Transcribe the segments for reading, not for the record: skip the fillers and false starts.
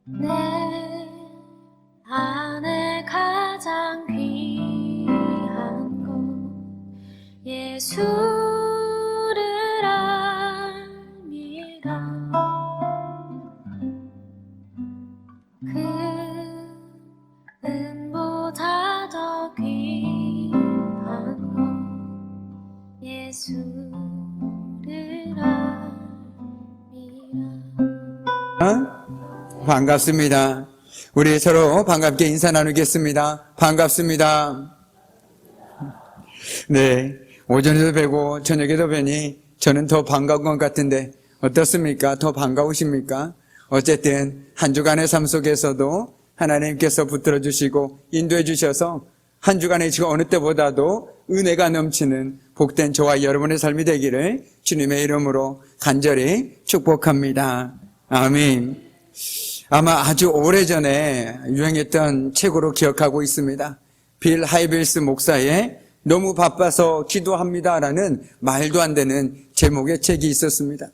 내 안에 가장 귀한 것 예수를 알미라. 그 은보다 더 귀한 것 예수를 알미라. 반갑습니다. 우리 서로 반갑게 인사 나누겠습니다. 반갑습니다. 네, 오전에도 뵈고 저녁에도 뵈니 저는 더 반가운 것 같은데 어떻습니까? 더 반가우십니까? 어쨌든 한 주간의 삶 속에서도 하나님께서 붙들어 주시고 인도해 주셔서 한 주간의 지금 어느 때보다도 은혜가 넘치는 복된 저와 여러분의 삶이 되기를 주님의 이름으로 간절히 축복합니다. 아멘. 아마 아주 오래전에 유행했던 책으로 기억하고 있습니다. 빌 하이빌스 목사의 너무 바빠서 기도합니다라는 말도 안 되는 제목의 책이 있었습니다.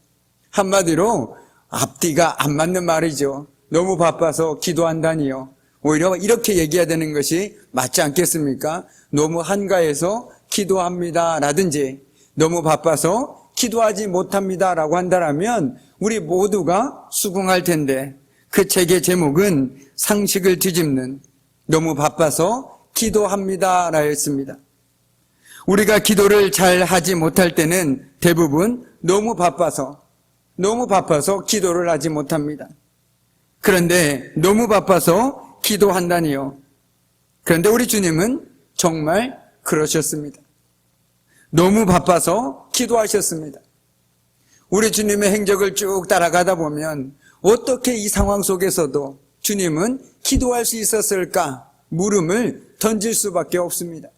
한마디로 앞뒤가 안 맞는 말이죠. 너무 바빠서 기도한다니요. 오히려 이렇게 얘기해야 되는 것이 맞지 않겠습니까? 너무 한가해서 기도합니다라든지 너무 바빠서 기도하지 못합니다라고 한다면 우리 모두가 수긍할 텐데 그 책의 제목은 상식을 뒤집는 너무 바빠서 기도합니다라였습니다. 우리가 기도를 잘 하지 못할 때는 대부분 너무 바빠서 기도를 하지 못합니다. 그런데 너무 바빠서 기도한다니요. 그런데 우리 주님은 정말 그러셨습니다. 너무 바빠서 기도하셨습니다. 우리 주님의 행적을 쭉 따라가다 보면 어떻게 이 상황 속에서도 주님은 기도할 수 있었을까? 물음을 던질 수밖에 없습니다.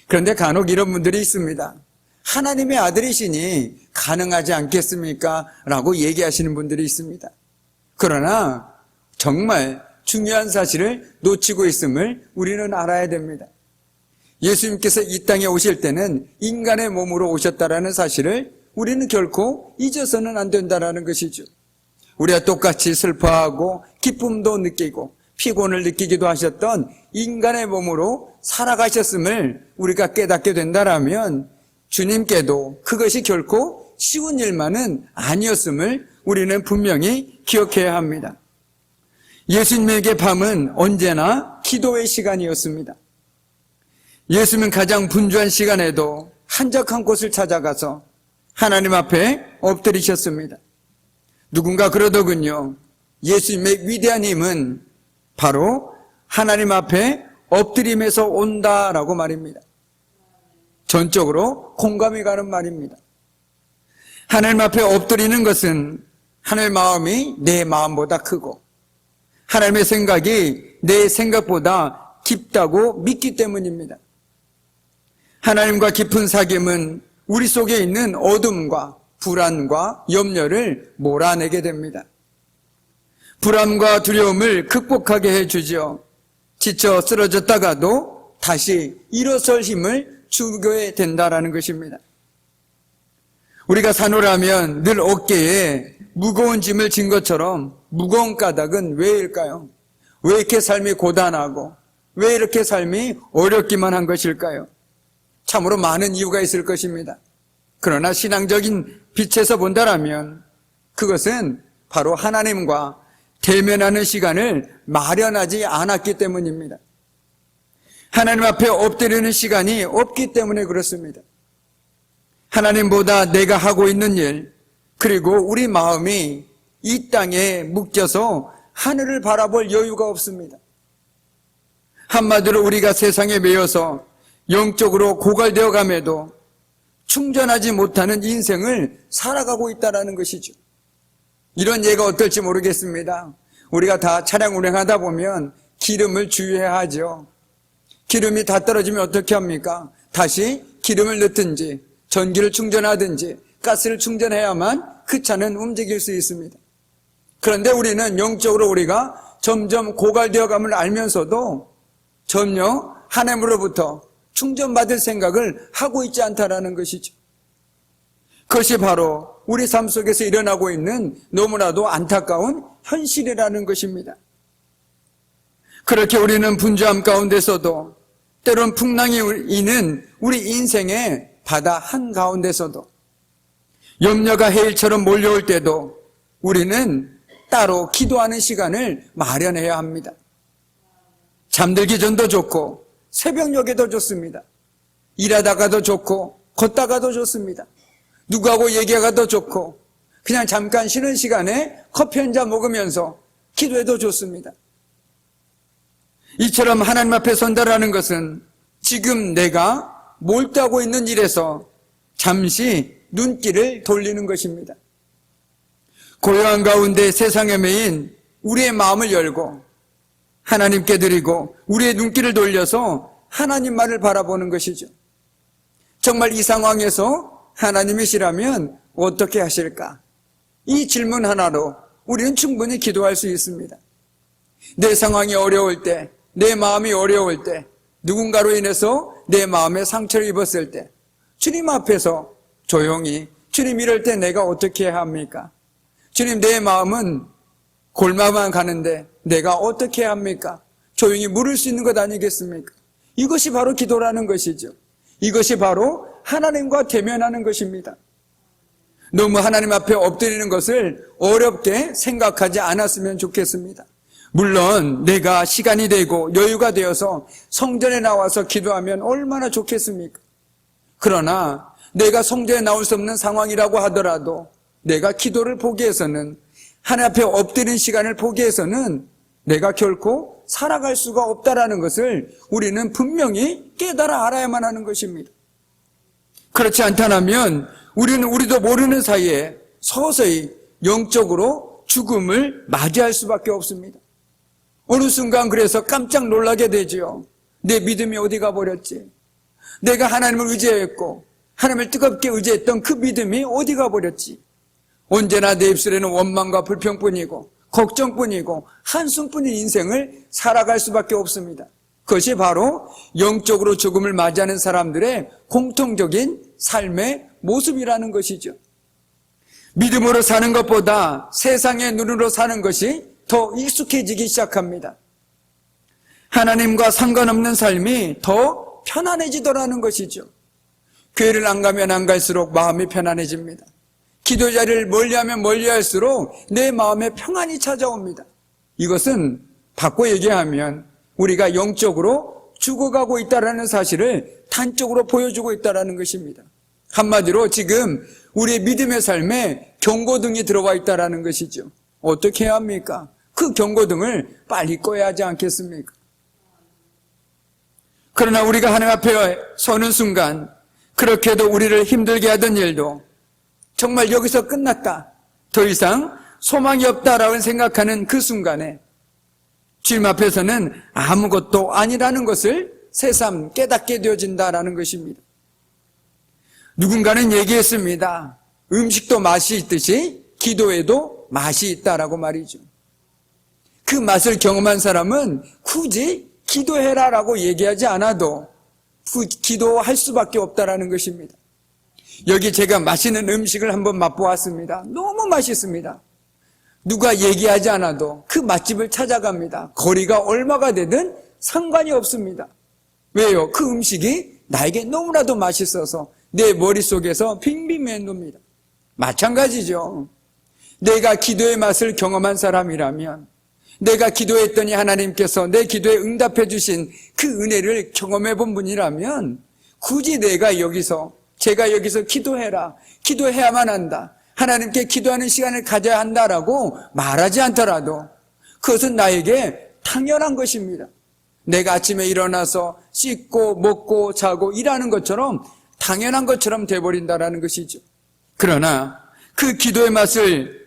그런데 간혹 이런 분들이 있습니다. 하나님의 아들이시니 가능하지 않겠습니까? 라고 얘기하시는 분들이 있습니다. 그러나 정말 중요한 사실을 놓치고 있음을 우리는 알아야 됩니다. 예수님께서 이 땅에 오실 때는 인간의 몸으로 오셨다라는 사실을 우리는 결코 잊어서는 안 된다라는 것이죠. 우리가 똑같이 슬퍼하고 기쁨도 느끼고 피곤을 느끼기도 하셨던 인간의 몸으로 살아가셨음을 우리가 깨닫게 된다라면 주님께도 그것이 결코 쉬운 일만은 아니었음을 우리는 분명히 기억해야 합니다. 예수님에게 밤은 언제나 기도의 시간이었습니다. 예수님은 가장 분주한 시간에도 한적한 곳을 찾아가서 하나님 앞에 엎드리셨습니다. 누군가 그러더군요. 예수님의 위대한 힘은 바로 하나님 앞에 엎드림에서 온다라고 말입니다. 전적으로 공감이 가는 말입니다. 하나님 앞에 엎드리는 것은 하나님의 마음이 내 마음보다 크고 하나님의 생각이 내 생각보다 깊다고 믿기 때문입니다. 하나님과 깊은 사귐은 우리 속에 있는 어둠과 불안과 염려를 몰아내게 됩니다. 불안과 두려움을 극복하게 해주죠. 지쳐 쓰러졌다가도 다시 일어설 힘을 주게 된다라는 것입니다. 우리가 산후라면 늘 어깨에 무거운 짐을 진 것처럼 무거운 까닭은 왜일까요? 왜 이렇게 삶이 고단하고 왜 이렇게 삶이 어렵기만 한 것일까요? 참으로 많은 이유가 있을 것입니다. 그러나 신앙적인 빛에서 본다라면 그것은 바로 하나님과 대면하는 시간을 마련하지 않았기 때문입니다. 하나님 앞에 엎드리는 시간이 없기 때문에 그렇습니다. 하나님보다 내가 하고 있는 일, 그리고 우리 마음이 이 땅에 묶여서 하늘을 바라볼 여유가 없습니다. 한마디로 우리가 세상에 매여서 영적으로 고갈되어 감에도 충전하지 못하는 인생을 살아가고 있다는 것이죠. 이런 예가 어떨지 모르겠습니다. 우리가 다 차량 운행하다 보면 기름을 주유해야 하죠. 기름이 다 떨어지면 어떻게 합니까? 다시 기름을 넣든지 전기를 충전하든지 가스를 충전해야만 그 차는 움직일 수 있습니다. 그런데 우리는 영적으로 우리가 점점 고갈되어 감을 알면서도 전혀 하나님으로부터 충전받을 생각을 하고 있지 않다라는 것이죠. 그것이 바로 우리 삶 속에서 일어나고 있는 너무나도 안타까운 현실이라는 것입니다. 그렇게 우리는 분주함 가운데서도, 때론 풍랑이 있는 우리 인생의 바다 한가운데서도, 염려가 해일처럼 몰려올 때도 우리는 따로 기도하는 시간을 마련해야 합니다. 잠들기 전도 좋고 새벽녘에도 좋습니다. 일하다가도 좋고 걷다가도 좋습니다. 누구하고 얘기하가도 좋고 그냥 잠깐 쉬는 시간에 커피 한 잔 먹으면서 기도해도 좋습니다. 이처럼 하나님 앞에 선다라는 것은 지금 내가 몰두하고 있는 일에서 잠시 눈길을 돌리는 것입니다. 고요한 가운데 세상에 매인 우리의 마음을 열고 하나님께 드리고 우리의 눈길을 돌려서 하나님만을 바라보는 것이죠. 정말 이 상황에서 하나님이시라면 어떻게 하실까? 이 질문 하나로 우리는 충분히 기도할 수 있습니다. 내 상황이 어려울 때, 내 마음이 어려울 때, 누군가로 인해서 내 마음에 상처를 입었을 때 주님 앞에서 조용히, 주님 이럴 때 내가 어떻게 해야 합니까? 주님 내 마음은 골마만 가는데 내가 어떻게 해야 합니까? 조용히 물을 수 있는 것 아니겠습니까? 이것이 바로 기도라는 것이죠. 이것이 바로 하나님과 대면하는 것입니다. 너무 하나님 앞에 엎드리는 것을 어렵게 생각하지 않았으면 좋겠습니다. 물론 내가 시간이 되고 여유가 되어서 성전에 나와서 기도하면 얼마나 좋겠습니까? 그러나 내가 성전에 나올 수 없는 상황이라고 하더라도 내가 기도를 포기해서는, 하나님 앞에 엎드린 시간을 포기해서는 내가 결코 살아갈 수가 없다라는 것을 우리는 분명히 깨달아 알아야만 하는 것입니다. 그렇지 않다면 우리도 모르는 사이에 서서히 영적으로 죽음을 맞이할 수밖에 없습니다. 어느 순간 그래서 깜짝 놀라게 되죠. 내 믿음이 어디 가버렸지? 내가 하나님을 의지했고 하나님을 뜨겁게 의지했던 그 믿음이 어디 가버렸지? 언제나 내 입술에는 원망과 불평뿐이고 걱정뿐이고 한숨뿐인 인생을 살아갈 수밖에 없습니다. 그것이 바로 영적으로 죽음을 맞이하는 사람들의 공통적인 삶의 모습이라는 것이죠. 믿음으로 사는 것보다 세상의 눈으로 사는 것이 더 익숙해지기 시작합니다. 하나님과 상관없는 삶이 더 편안해지더라는 것이죠. 교회를 안 가면 안 갈수록 마음이 편안해집니다. 기도 자리를 멀리하면 멀리할수록 내 마음에 평안이 찾아옵니다. 이것은 바꿔 얘기하면 우리가 영적으로 죽어가고 있다는 사실을 단적으로 보여주고 있다는 것입니다. 한마디로 지금 우리의 믿음의 삶에 경고등이 들어와 있다는 것이죠. 어떻게 해야 합니까? 그 경고등을 빨리 꺼야 하지 않겠습니까? 그러나 우리가 하나님 앞에 서는 순간 그렇게도 우리를 힘들게 하던 일도 정말 여기서 끝났다, 더 이상 소망이 없다라고 생각하는 그 순간에 주님 앞에서는 아무것도 아니라는 것을 새삼 깨닫게 되어진다라는 것입니다. 누군가는 얘기했습니다. 음식도 맛이 있듯이 기도에도 맛이 있다라고 말이죠. 그 맛을 경험한 사람은 굳이 기도해라라고 얘기하지 않아도 기도할 수밖에 없다라는 것입니다. 여기 제가 맛있는 음식을 한번 맛보았습니다. 너무 맛있습니다. 누가 얘기하지 않아도 그 맛집을 찾아갑니다. 거리가 얼마가 되든 상관이 없습니다. 왜요? 그 음식이 나에게 너무나도 맛있어서 내 머릿속에서 빙빙 맴돕니다. 마찬가지죠. 내가 기도의 맛을 경험한 사람이라면, 내가 기도했더니 하나님께서 내 기도에 응답해 주신 그 은혜를 경험해 본 분이라면 굳이 제가 여기서 기도해라, 기도해야만 한다, 하나님께 기도하는 시간을 가져야 한다라고 말하지 않더라도 그것은 나에게 당연한 것입니다. 내가 아침에 일어나서 씻고 먹고 자고 일하는 것처럼 당연한 것처럼 돼버린다라는 것이죠. 그러나 그 기도의 맛을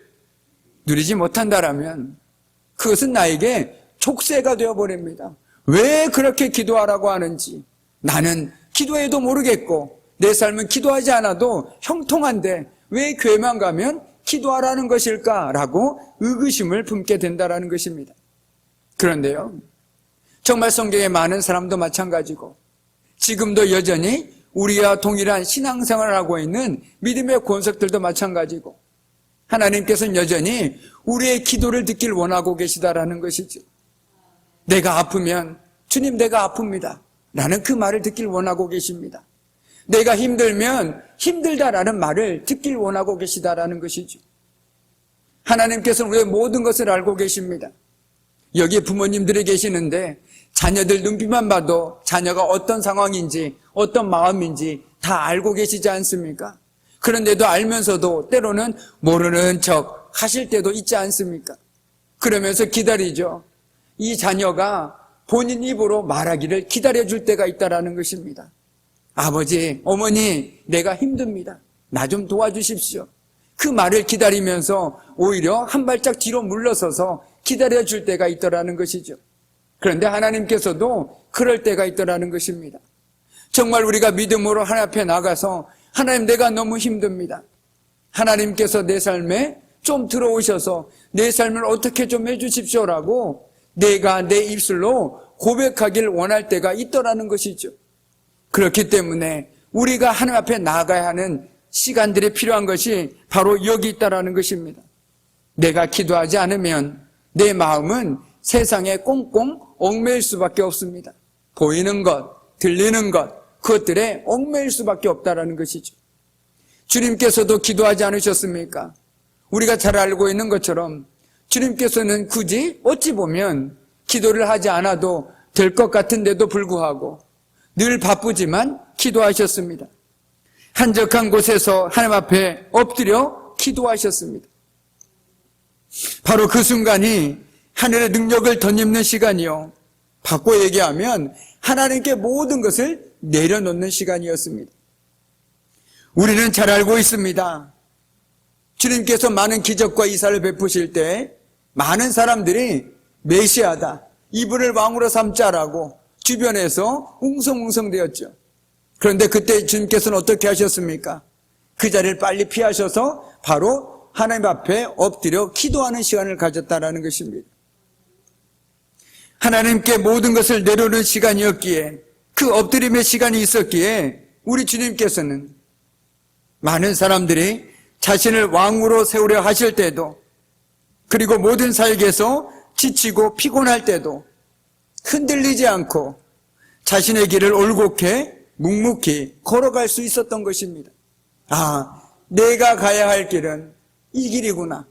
누리지 못한다라면 그것은 나에게 족쇄가 되어버립니다. 왜 그렇게 기도하라고 하는지, 나는 기도해도 모르겠고 내 삶은 기도하지 않아도 형통한데 왜 교회만 가면 기도하라는 것일까라고 의구심을 품게 된다는 것입니다. 그런데요, 정말 성경에 많은 사람도 마찬가지고 지금도 여전히 우리와 동일한 신앙생활을 하고 있는 믿음의 권석들도 마찬가지고, 하나님께서는 여전히 우리의 기도를 듣길 원하고 계시다라는 것이죠. 내가 아프면 주님 내가 아픕니다 라는 그 말을 듣길 원하고 계십니다. 내가 힘들면 힘들다라는 말을 듣길 원하고 계시다라는 것이죠. 하나님께서는 우리의 모든 것을 알고 계십니다. 여기 부모님들이 계시는데 자녀들 눈빛만 봐도 자녀가 어떤 상황인지 어떤 마음인지 다 알고 계시지 않습니까? 그런데도 알면서도 때로는 모르는 척 하실 때도 있지 않습니까? 그러면서 기다리죠. 이 자녀가 본인 입으로 말하기를 기다려줄 때가 있다라는 것입니다. 아버지, 어머니, 내가 힘듭니다. 나 좀 도와주십시오. 그 말을 기다리면서 오히려 한 발짝 뒤로 물러서서 기다려줄 때가 있더라는 것이죠. 그런데 하나님께서도 그럴 때가 있더라는 것입니다. 정말 우리가 믿음으로 하나님 앞에 나가서 하나님 내가 너무 힘듭니다. 하나님께서 내 삶에 좀 들어오셔서 내 삶을 어떻게 좀 해주십시오라고 내가 내 입술로 고백하길 원할 때가 있더라는 것이죠. 그렇기 때문에 우리가 하나님 앞에 나가야 하는 시간들이 필요한 것이 바로 여기 있다라는 것입니다. 내가 기도하지 않으면 내 마음은 세상에 꽁꽁 얽매일 수밖에 없습니다. 보이는 것, 들리는 것, 그것들에 얽매일 수밖에 없다라는 것이죠. 주님께서도 기도하지 않으셨습니까? 우리가 잘 알고 있는 것처럼 주님께서는 굳이 어찌 보면 기도를 하지 않아도 될 것 같은데도 불구하고 늘 바쁘지만 기도하셨습니다. 한적한 곳에서 하나님 앞에 엎드려 기도하셨습니다. 바로 그 순간이 하늘의 능력을 덧입는 시간이요, 바꿔 얘기하면 하나님께 모든 것을 내려놓는 시간이었습니다. 우리는 잘 알고 있습니다. 주님께서 많은 기적과 이사를 베푸실 때 많은 사람들이 메시아다, 이분을 왕으로 삼자라고 주변에서 웅성웅성되었죠. 그런데 그때 주님께서는 어떻게 하셨습니까? 그 자리를 빨리 피하셔서 바로 하나님 앞에 엎드려 기도하는 시간을 가졌다는 것입니다. 하나님께 모든 것을 내려놓는 시간이었기에, 그 엎드림의 시간이 있었기에 우리 주님께서는 많은 사람들이 자신을 왕으로 세우려 하실 때도, 그리고 모든 사역에서 지치고 피곤할 때도 흔들리지 않고 자신의 길을 올곧게 묵묵히 걸어갈 수 있었던 것입니다. 아, 내가 가야 할 길은 이 길이구나.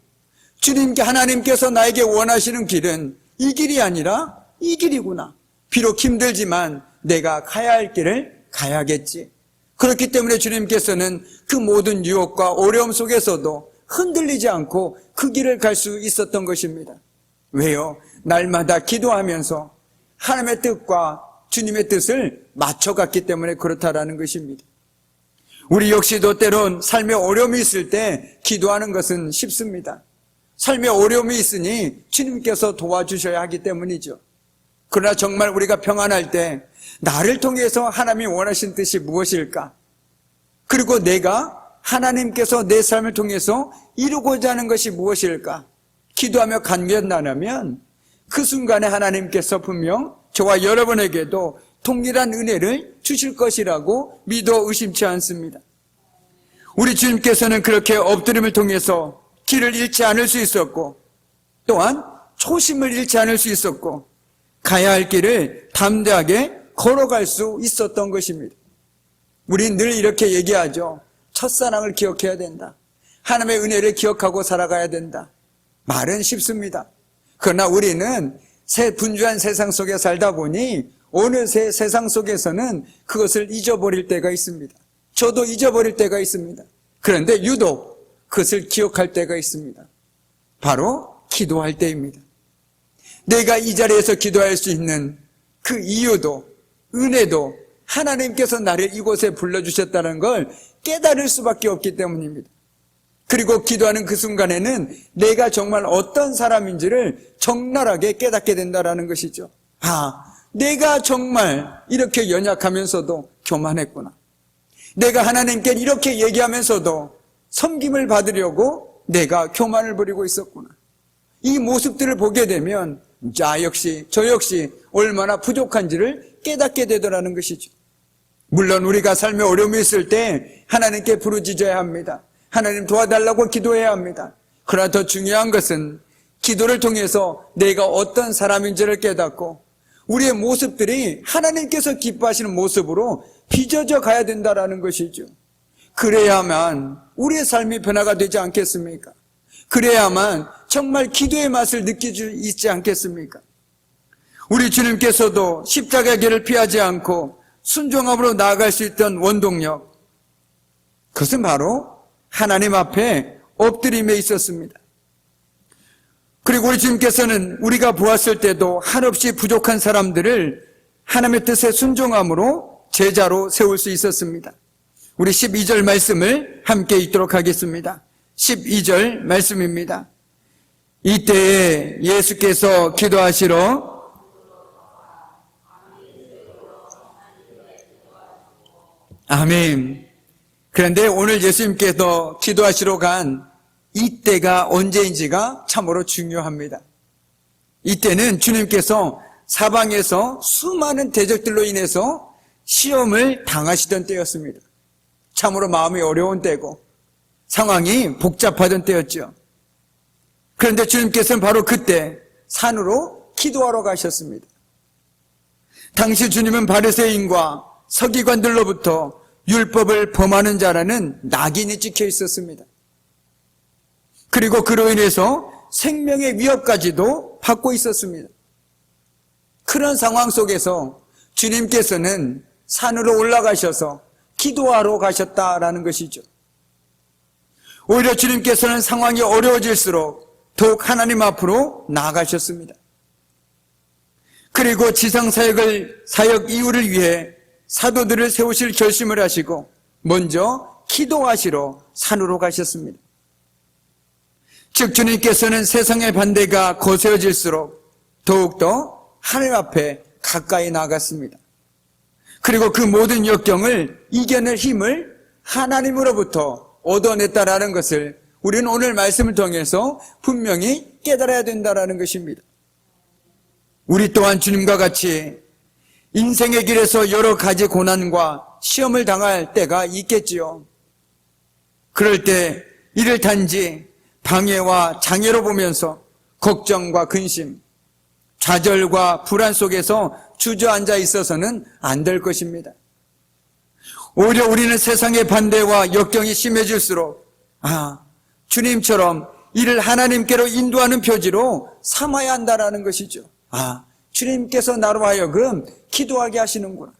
하나님께서 나에게 원하시는 길은 이 길이 아니라 이 길이구나. 비록 힘들지만 내가 가야 할 길을 가야겠지. 그렇기 때문에 주님께서는 그 모든 유혹과 어려움 속에서도 흔들리지 않고 그 길을 갈 수 있었던 것입니다. 왜요? 날마다 기도하면서 하나님의 뜻과 주님의 뜻을 맞춰갔기 때문에 그렇다라는 것입니다. 우리 역시도 때론 삶에 어려움이 있을 때 기도하는 것은 쉽습니다. 삶에 어려움이 있으니 주님께서 도와주셔야 하기 때문이죠. 그러나 정말 우리가 평안할 때 나를 통해서 하나님이 원하신 뜻이 무엇일까? 그리고 내가 하나님께서 내 삶을 통해서 이루고자 하는 것이 무엇일까? 기도하며 간구한다면 그 순간에 하나님께서 분명 저와 여러분에게도 동일한 은혜를 주실 것이라고 믿어 의심치 않습니다. 우리 주님께서는 그렇게 엎드림을 통해서 길을 잃지 않을 수 있었고, 또한 초심을 잃지 않을 수 있었고, 가야 할 길을 담대하게 걸어갈 수 있었던 것입니다. 우린 늘 이렇게 얘기하죠. 첫사랑을 기억해야 된다. 하나님의 은혜를 기억하고 살아가야 된다. 말은 쉽습니다. 그러나 우리는 분주한 세상 속에 살다 보니 어느새 세상 속에서는 그것을 잊어버릴 때가 있습니다. 저도 잊어버릴 때가 있습니다. 그런데 유독 그것을 기억할 때가 있습니다. 바로 기도할 때입니다. 내가 이 자리에서 기도할 수 있는 그 이유도, 은혜도 하나님께서 나를 이곳에 불러주셨다는 걸 깨달을 수밖에 없기 때문입니다. 그리고 기도하는 그 순간에는 내가 정말 어떤 사람인지를 적나라하게 깨닫게 된다는 것이죠. 아, 내가 정말 이렇게 연약하면서도 교만했구나. 내가 하나님께 이렇게 얘기하면서도 섬김을 받으려고 내가 교만을 부리고 있었구나. 이 모습들을 보게 되면 저 역시 얼마나 부족한지를 깨닫게 되더라는 것이죠. 물론 우리가 삶에 어려움이 있을 때 하나님께 부르짖어야 합니다. 하나님 도와달라고 기도해야 합니다. 그러나 더 중요한 것은 기도를 통해서 내가 어떤 사람인지를 깨닫고 우리의 모습들이 하나님께서 기뻐하시는 모습으로 빚어져 가야 된다는 것이죠. 그래야만 우리의 삶이 변화가 되지 않겠습니까? 그래야만 정말 기도의 맛을 느낄 수 있지 않겠습니까? 우리 주님께서도 십자가의 길을 피하지 않고 순종함으로 나아갈 수 있던 원동력, 그것은 바로 하나님 앞에 엎드림에 있었습니다. 그리고 우리 주님께서는 우리가 보았을 때도 한없이 부족한 사람들을 하나님의 뜻에 순종함으로 제자로 세울 수 있었습니다. 우리 12절 말씀을 함께 읽도록 하겠습니다. 12절 말씀입니다. 이때에 예수께서 기도하시러 아멘. 그런데 오늘 예수님께서 기도하시러 간 이때가 언제인지가 참으로 중요합니다. 이때는 주님께서 사방에서 수많은 대적들로 인해서 시험을 당하시던 때였습니다. 참으로 마음이 어려운 때고 상황이 복잡하던 때였죠. 그런데 주님께서는 바로 그때 산으로 기도하러 가셨습니다. 당시 주님은 바리새인과 서기관들로부터 율법을 범하는 자라는 낙인이 찍혀 있었습니다. 그리고 그로 인해서 생명의 위협까지도 받고 있었습니다. 그런 상황 속에서 주님께서는 산으로 올라가셔서 기도하러 가셨다라는 것이죠. 오히려 주님께서는 상황이 어려워질수록 더욱 하나님 앞으로 나아가셨습니다. 그리고 지상 사역 이후를 위해 사도들을 세우실 결심을 하시고 먼저 기도하시러 산으로 가셨습니다. 즉 주님께서는 세상의 반대가 거세어질수록 더욱더 하나님 앞에 가까이 나아갔습니다. 그리고 그 모든 역경을 이겨낼 힘을 하나님으로부터 얻어냈다라는 것을 우리는 오늘 말씀을 통해서 분명히 깨달아야 된다는 것입니다. 우리 또한 주님과 같이 인생의 길에서 여러 가지 고난과 시험을 당할 때가 있겠지요. 그럴 때 이를 단지 방해와 장애로 보면서 걱정과 근심, 좌절과 불안 속에서 주저앉아 있어서는 안 될 것입니다. 오히려 우리는 세상의 반대와 역경이 심해질수록 주님처럼 이를 하나님께로 인도하는 표지로 삼아야 한다는 것이죠. 주님께서 나로 하여금 기도하게 하시는구나.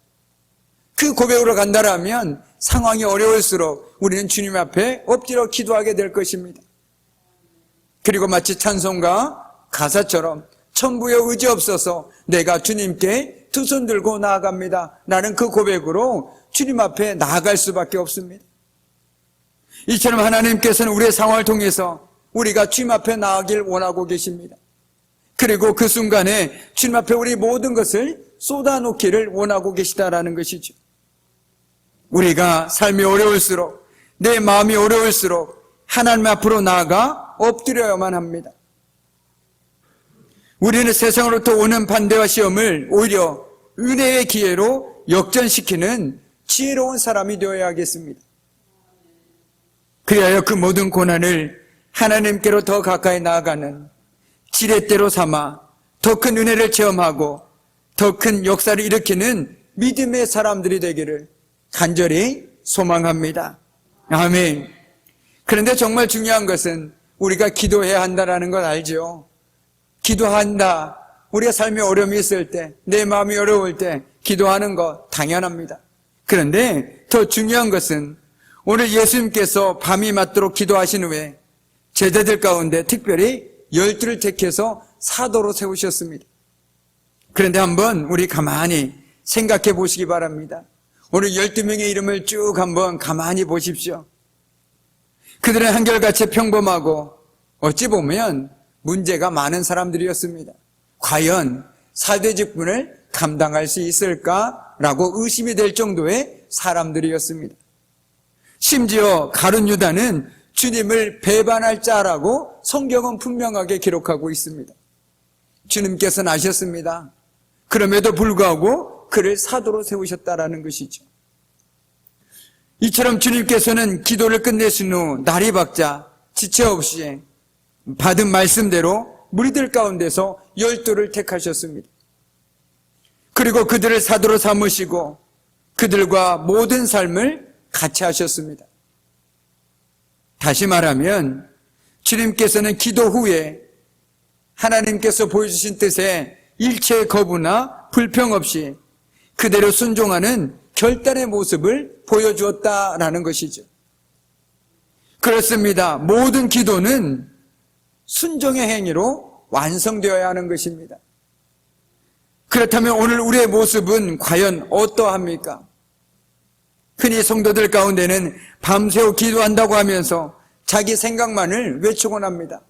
그 고백으로 간다라면 상황이 어려울수록 우리는 주님 앞에 엎드려 기도하게 될 것입니다. 그리고 마치 찬송가 가사처럼 천부에 의지 없어서 내가 주님께 두 손 들고 나아갑니다. 라는 그 고백으로 주님 앞에 나아갈 수밖에 없습니다. 이처럼 하나님께서는 우리의 상황을 통해서 우리가 주님 앞에 나아가길 원하고 계십니다. 그리고 그 순간에 주님 앞에 우리 모든 것을 쏟아놓기를 원하고 계시다라는 것이죠. 우리가 삶이 어려울수록, 내 마음이 어려울수록 하나님 앞으로 나아가 엎드려야만 합니다. 우리는 세상으로부터 오는 반대와 시험을 오히려 은혜의 기회로 역전시키는 지혜로운 사람이 되어야겠습니다. 그리하여 그 모든 고난을 하나님께로 더 가까이 나아가는 지렛대로 삼아 더 큰 은혜를 체험하고 더 큰 역사를 일으키는 믿음의 사람들이 되기를 간절히 소망합니다. 아멘. 그런데 정말 중요한 것은 우리가 기도해야 한다는 걸 알죠. 기도한다. 우리가 삶에 어려움이 있을 때, 내 마음이 어려울 때 기도하는 거 당연합니다. 그런데 더 중요한 것은 오늘 예수님께서 밤이 맞도록 기도하신 후에 제자들 가운데 특별히 12를 택해서 사도로 세우셨습니다. 그런데 한번 우리 가만히 생각해 보시기 바랍니다. 오늘 12명의 이름을 쭉 한번 가만히 보십시오. 그들은 한결같이 평범하고 어찌 보면 문제가 많은 사람들이었습니다. 과연 사대 직분을 감당할 수 있을까라고 의심이 될 정도의 사람들이었습니다. 심지어 가룟 유다는 주님을 배반할 자라고 성경은 분명하게 기록하고 있습니다. 주님께서는 아셨습니다. 그럼에도 불구하고 그를 사도로 세우셨다라는 것이죠. 이처럼 주님께서는 기도를 끝내신 후 날이 밝자 지체 없이 받은 말씀대로 무리들 가운데서 12를 택하셨습니다. 그리고 그들을 사도로 삼으시고 그들과 모든 삶을 같이 하셨습니다. 다시 말하면 주님께서는 기도 후에 하나님께서 보여주신 뜻에 일체의 거부나 불평 없이 그대로 순종하는 결단의 모습을 보여주었다라는 것이죠. 그렇습니다. 모든 기도는 순종의 행위로 완성되어야 하는 것입니다. 그렇다면 오늘 우리의 모습은 과연 어떠합니까? 흔히 성도들 가운데는 밤새워 기도한다고 하면서 자기 생각만을 외치곤 합니다.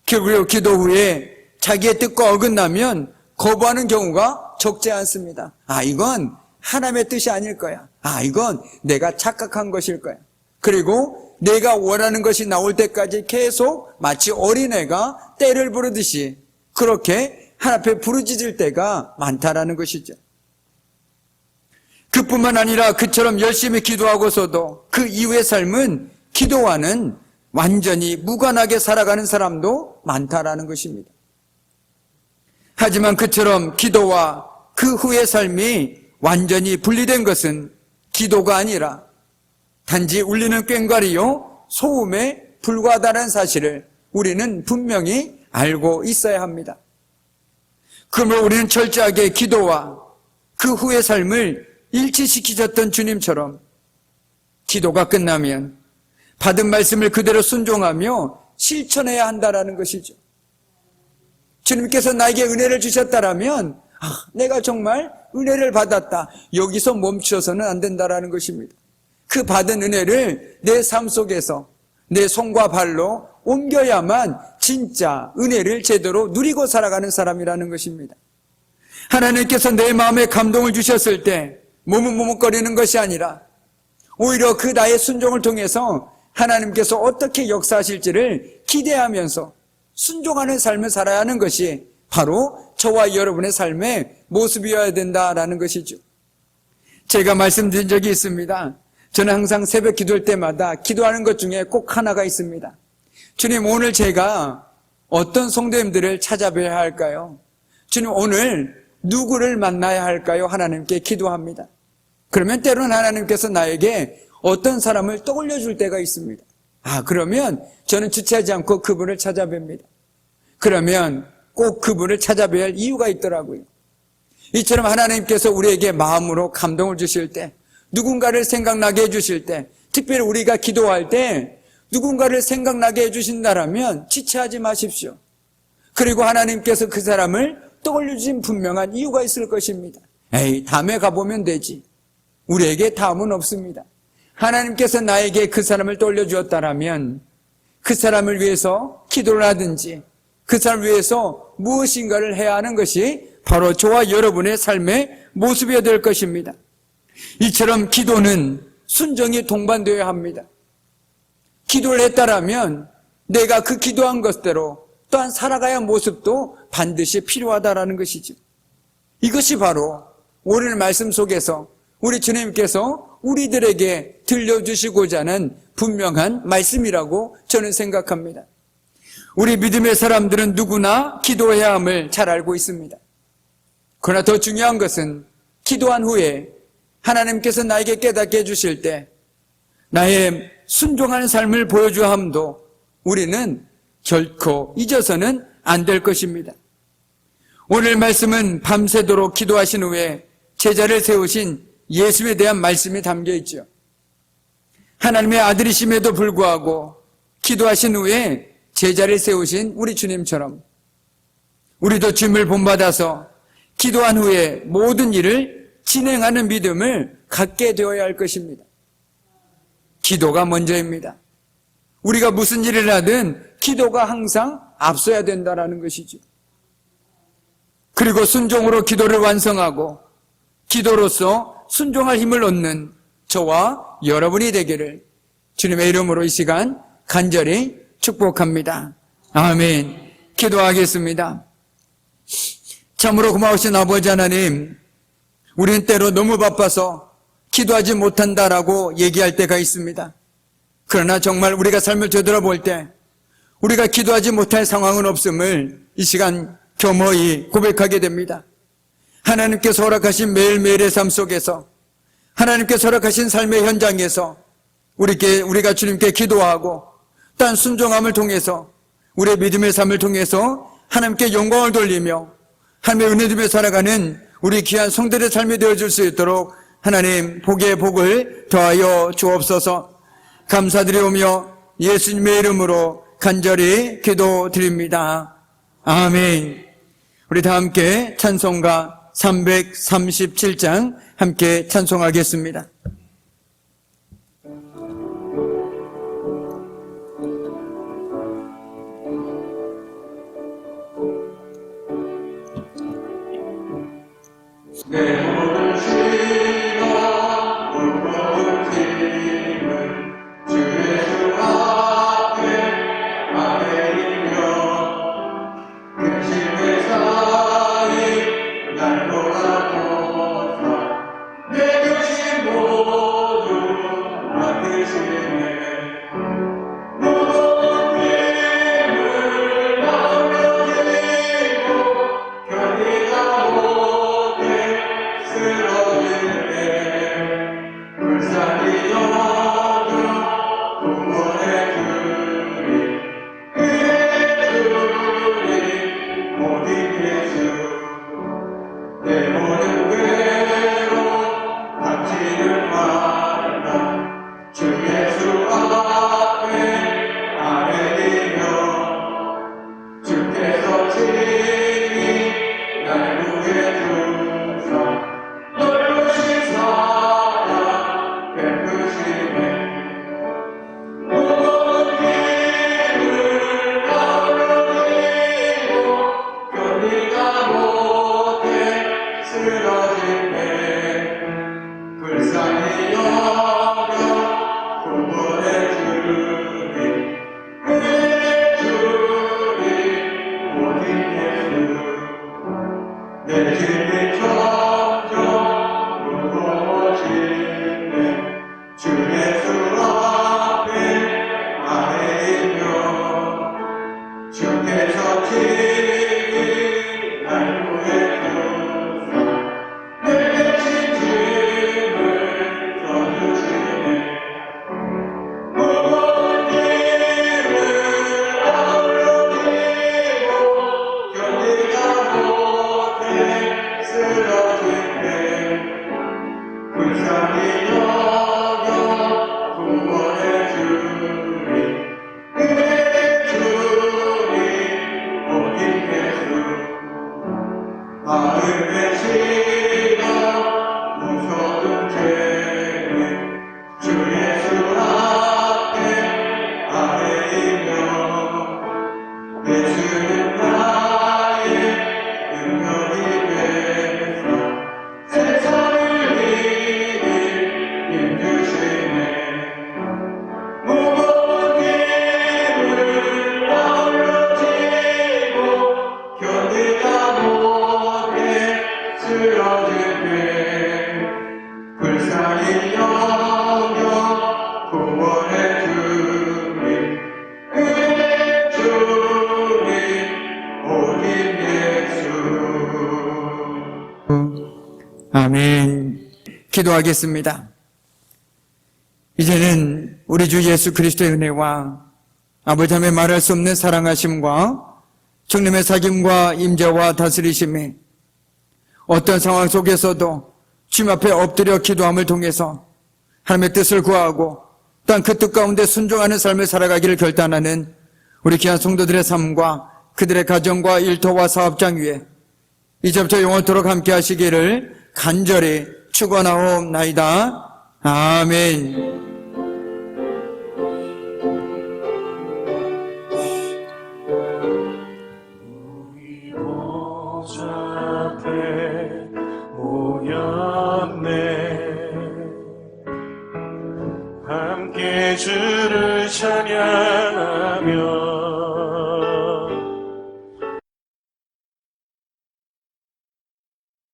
그리고 기도 후에 자기의 뜻과 어긋나면 거부하는 경우가 적지 않습니다. 이건 하나님의 뜻이 아닐 거야. 이건 내가 착각한 것일 거야. 그리고 내가 원하는 것이 나올 때까지 계속 마치 어린애가 떼를 부르듯이 그렇게 하나님 앞에 부르짖을 때가 많다라는 것이죠. 그뿐만 아니라 그처럼 열심히 기도하고서도 그 이후의 삶은 기도와는 완전히 무관하게 살아가는 사람도 많다라는 것입니다. 하지만 그처럼 기도와 그 후의 삶이 완전히 분리된 것은 기도가 아니라 단지 울리는 꽹과리요 소음에 불과하다는 사실을 우리는 분명히 알고 있어야 합니다. 그러므로 우리는 철저하게 기도와 그 후의 삶을 일치시키셨던 주님처럼 기도가 끝나면 받은 말씀을 그대로 순종하며 실천해야 한다는 것이죠. 주님께서 나에게 은혜를 주셨다라면 내가 정말 은혜를 받았다. 여기서 멈추어서는 안 된다는 것입니다. 그 받은 은혜를 내 삶 속에서 내 손과 발로 옮겨야만 진짜 은혜를 제대로 누리고 살아가는 사람이라는 것입니다. 하나님께서 내 마음에 감동을 주셨을 때 머뭇머뭇거리는 것이 아니라 오히려 그 나의 순종을 통해서 하나님께서 어떻게 역사하실지를 기대하면서 순종하는 삶을 살아야 하는 것이 바로 저와 여러분의 삶의 모습이어야 된다라는 것이죠. 제가 말씀드린 적이 있습니다. 저는 항상 새벽 기도할 때마다 기도하는 것 중에 꼭 하나가 있습니다. 주님, 오늘 제가 어떤 성도님들을 찾아뵈야 할까요? 주님, 오늘 누구를 만나야 할까요? 하나님께 기도합니다. 그러면 때로는 하나님께서 나에게 어떤 사람을 떠올려 줄 때가 있습니다. 그러면 저는 주체하지 않고 그분을 찾아뵙니다. 그러면 꼭 그분을 찾아뵈야 할 이유가 있더라고요. 이처럼 하나님께서 우리에게 마음으로 감동을 주실 때, 누군가를 생각나게 해주실 때, 특별히 우리가 기도할 때 누군가를 생각나게 해주신다라면 지체하지 마십시오. 그리고 하나님께서 그 사람을 떠올려 주신 분명한 이유가 있을 것입니다. 다음에 가보면 되지. 우리에게 다음은 없습니다. 하나님께서 나에게 그 사람을 떠올려 주었다라면 그 사람을 위해서 기도를 하든지 그 사람을 위해서 무엇인가를 해야 하는 것이 바로 저와 여러분의 삶의 모습이어야 될 것입니다. 이처럼 기도는 순종이 동반되어야 합니다. 기도를 했다라면 내가 그 기도한 것대로 또한 살아가야 할 모습도 반드시 필요하다라는 것이죠. 이것이 바로 오늘 말씀 속에서 우리 주님께서 우리들에게 들려주시고자 하는 분명한 말씀이라고 저는 생각합니다. 우리 믿음의 사람들은 누구나 기도해야 함을 잘 알고 있습니다. 그러나 더 중요한 것은 기도한 후에 하나님께서 나에게 깨닫게 해주실 때 나의 순종하는 삶을 보여주어 함도 우리는 결코 잊어서는 안 될 것입니다. 오늘 말씀은 밤새도록 기도하신 후에 제자를 세우신 예수에 대한 말씀이 담겨 있죠. 하나님의 아들이심에도 불구하고 기도하신 후에 제자를 세우신 우리 주님처럼 우리도 주님을 본받아서 기도한 후에 모든 일을 진행하는 믿음을 갖게 되어야 할 것입니다. 기도가 먼저입니다. 우리가 무슨 일을 하든 기도가 항상 앞서야 된다는 것이죠. 그리고 순종으로 기도를 완성하고 기도로서 순종할 힘을 얻는 저와 여러분이 되기를 주님의 이름으로 이 시간 간절히 축복합니다. 아멘. 기도하겠습니다. 참으로 고마우신 아버지 하나님, 우리는 때로 너무 바빠서 기도하지 못한다라고 얘기할 때가 있습니다. 그러나 정말 우리가 삶을 되돌아볼 때 우리가 기도하지 못할 상황은 없음을 이 시간 겸허히 고백하게 됩니다. 하나님께서 허락하신 매일매일의 삶 속에서, 하나님께서 허락하신 삶의 현장에서 우리가 주님께 기도하고 또한 순종함을 통해서 우리의 믿음의 삶을 통해서 하나님께 영광을 돌리며 하나님의 은혜를 살아가는 우리 귀한 성도들의 삶이 되어줄 수 있도록 하나님 복의 복을 더하여 주옵소서. 감사드리오며 예수님의 이름으로 간절히 기도드립니다. 아멘. 우리 다 함께 찬송가 337장 함께 찬송하겠습니다. 내 모든 시간 모든 짐을 주 예수 앞에 아뢰이며 근심의 사이 날 돌아보사 내 근심 모두 맡으시네 무거운 짐을 나눠지고 견디다 못해 쓰러질 때 불쌍히 여겨 구원해 주리 그의 주리 모든 예수 내 모든 괴로움 닥치는 말라 주 예수 앞에 아뢰이며 주께서 친히 날 구해주사 넓으신 사랑 베푸시네 무거운 짐을 나눠지고 견디다 못해 쓰러질 때 불쌍히 여겨 구원해 주리 그의 주리 모든 예수 내 짐이 점점 무거워지네 주 예수 앞에 아뢰이며 주께서 친히 날 구해주사 내 대신 짐을 져주시네 무거운 짐을 나눠지고 견디다 못해 쓰러질 때 불쌍히 여겨 구원해 주리 그의 주리 모든 예수 마음의 시간 무서운 죄는 주 예수 앞에 아뢰이며 예수는 나의 능력이 되사 세상을 이길 힘 주시네 무거운 짐을 나눠지고 견디다 못해 쓰러질 때 불쌍히 여겨 구원해 주리 그의 주리 모든 예수 아멘. 기도하겠습니다. 이제는 우리 주 예수 그리스도의 은혜와 아버지 하나님의 말할 수 없는 사랑하심과 주님의 사귐과 임재와 다스리심이 어떤 상황 속에서도 주님 앞에 엎드려 기도함을 통해서 하나님의 뜻을 구하고 또한 그 뜻 가운데 순종하는 삶을 살아가기를 결단하는 우리 귀한 성도들의 삶과 그들의 가정과 일터와 사업장 위에 이제부터 영원토록 함께 하시기를 간절히 축원하옵나이다. 아멘. 보좌 앞에 모였네 함께 주를 찬양하며